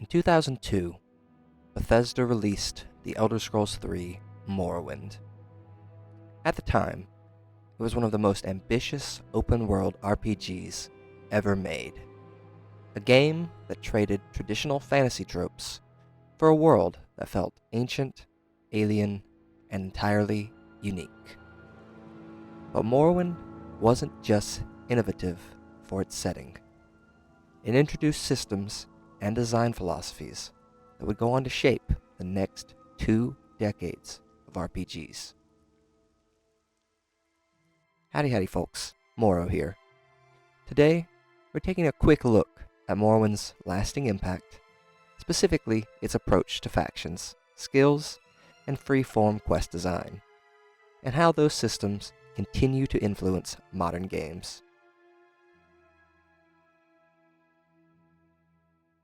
In 2002, Bethesda released The Elder Scrolls III: Morrowind. At the time, it was one of the most ambitious open-world RPGs ever made. A game that traded traditional fantasy tropes for a world that felt ancient, alien, and entirely unique. But Morrowind wasn't just innovative for its setting. It introduced systems and design philosophies that would go on to shape the next 2 decades of RPGs. Howdy folks, Morrow here. Today, we're taking a quick look at Morrowind's lasting impact, specifically its approach to factions, skills, and free-form quest design, and how those systems continue to influence modern games.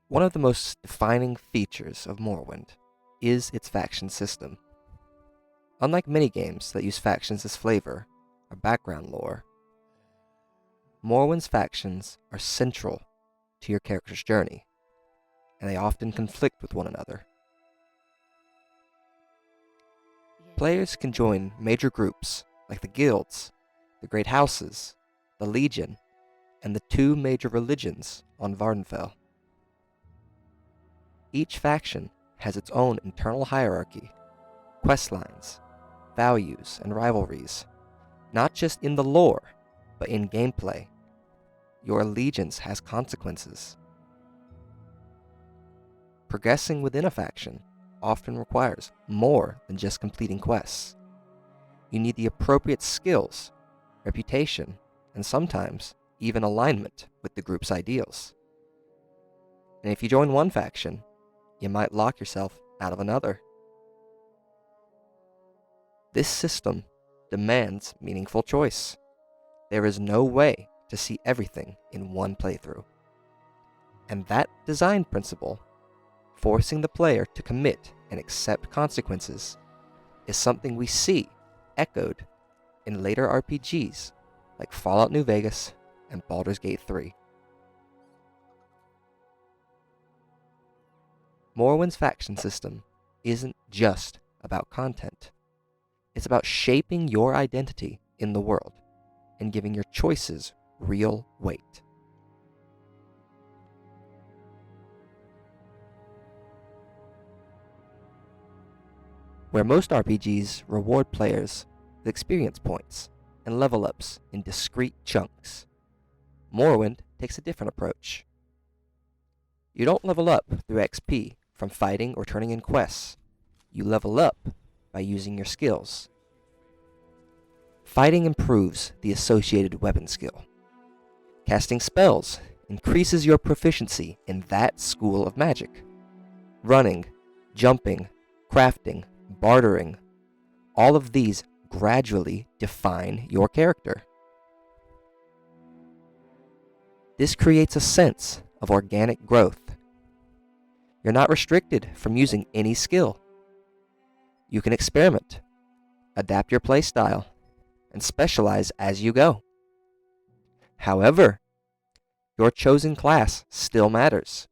One of the most defining features of Morrowind is its faction system. Unlike many games that use factions as flavor or background lore, Morrowind's factions are central to your character's journey, and they often conflict with one another. Players can join major groups like the guilds, the great houses, the legion, and the 2 major religions on Vardenfell. Each faction has its own internal hierarchy, quest lines, values, and rivalries, not just in the lore, but in gameplay. Your allegiance has consequences. Progressing within a faction often requires more than just completing quests. You need the appropriate skills, reputation, and sometimes even alignment with the group's ideals. And if you join one faction, you might lock yourself out of another. This system demands meaningful choice. There is no way to see everything in one playthrough. And that design principle, forcing the player to commit and accept consequences, is something we see echoed in later RPGs like Fallout New Vegas and Baldur's Gate 3. Morrowind's faction system isn't just about content. It's about shaping your identity in the world and giving your choices real weight. Where most RPGs reward players with experience points and level ups in discrete chunks, Morrowind takes a different approach. You don't level up through XP from fighting or turning in quests. You level up by using your skills. Fighting improves the associated weapon skill. Casting spells increases your proficiency in that school of magic. Running, jumping, crafting, bartering, all of these gradually define your character. This creates a sense of organic growth. You're not restricted from using any skill. You can experiment, adapt your playstyle, and specialize as you go. However, your chosen class still matters.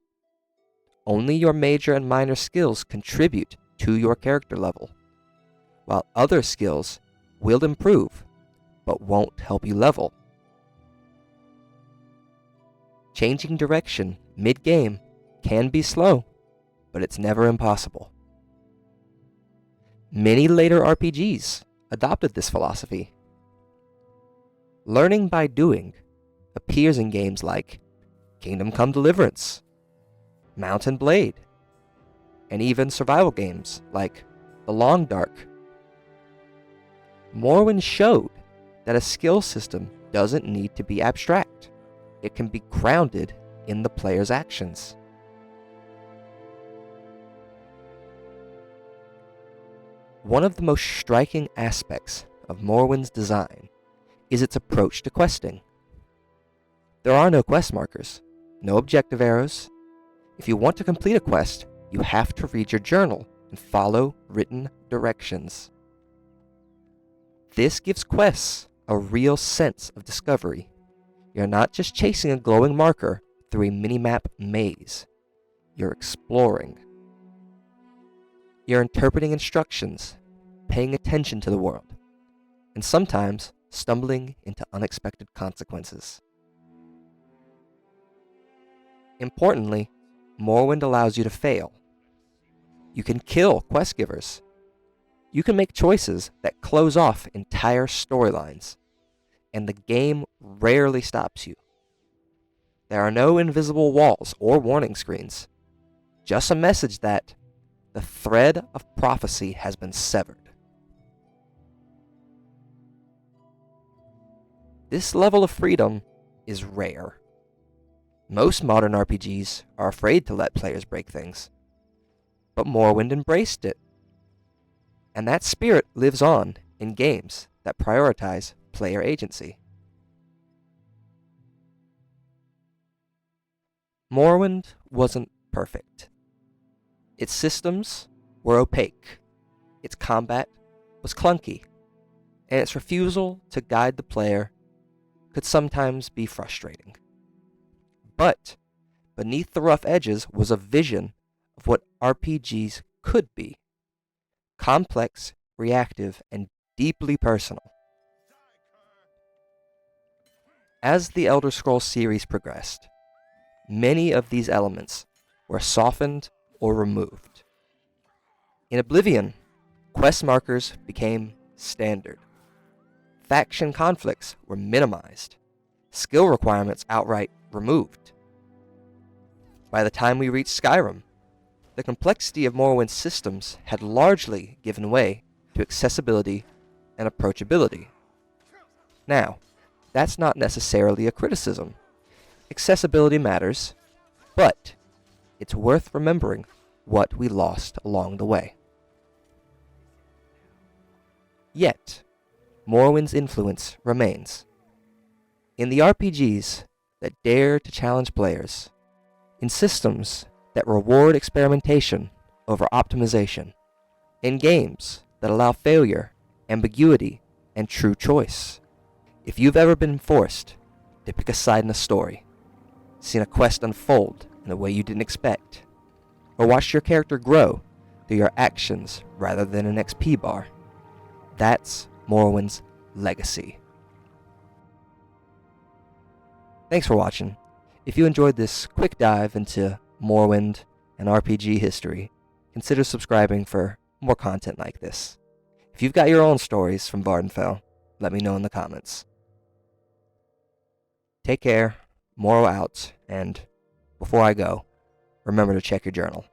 Only your major and minor skills contribute to your character level, while other skills will improve, but won't help you level. Changing direction mid-game can be slow, but it's never impossible. Many later RPGs adopted this philosophy. Learning by doing appears in games like Kingdom Come Deliverance, Mount and Blade, and even survival games like The Long Dark. Morrowind showed that a skill system doesn't need to be abstract. It can be grounded in the player's actions. One of the most striking aspects of Morrowind's design is its approach to questing. There are no quest markers, no objective arrows. If you want to complete a quest, you have to read your journal and follow written directions. This gives quests a real sense of discovery. You're not just chasing a glowing marker through a minimap maze. you're exploring. You're interpreting instructions, paying attention to the world, and sometimes stumbling into unexpected consequences. Importantly, Morrowind allows you to fail. You can kill quest givers. You can make choices that close off entire storylines, and the game rarely stops you. There are no invisible walls or warning screens, just a message that the thread of prophecy has been severed. This level of freedom is rare. Most modern RPGs are afraid to let players break things, but Morrowind embraced it. And that spirit lives on in games that prioritize player agency. Morrowind wasn't perfect. Its systems were opaque, its combat was clunky, and its refusal to guide the player could sometimes be frustrating. But beneath the rough edges was a vision of what RPGs could be: complex, reactive, and deeply personal. As the Elder Scrolls series progressed, many of these elements were softened or removed. In Oblivion, quest markers became standard. Faction conflicts were minimized. Skill requirements outright removed. By the time we reached Skyrim, the complexity of Morrowind's systems had largely given way to accessibility and approachability. Now, that's not necessarily a criticism. Accessibility matters, but it's worth remembering what we lost along the way. Yet, Morrowind's influence remains. In the RPGs that dare to challenge players, in systems that reward experimentation over optimization, in games that allow failure, ambiguity, and true choice. If you've ever been forced to pick a side in a story, seen a quest unfold in a way you didn't expect, or watched your character grow through your actions rather than an XP bar, that's Morrowind's legacy. Thanks for watching. If you enjoyed this quick dive into Morrowind and RPG history, consider subscribing for more content like this. If you've got your own stories from Vardenfell, let me know in the comments. Take care, Morrow out, and before I go, remember to check your journal.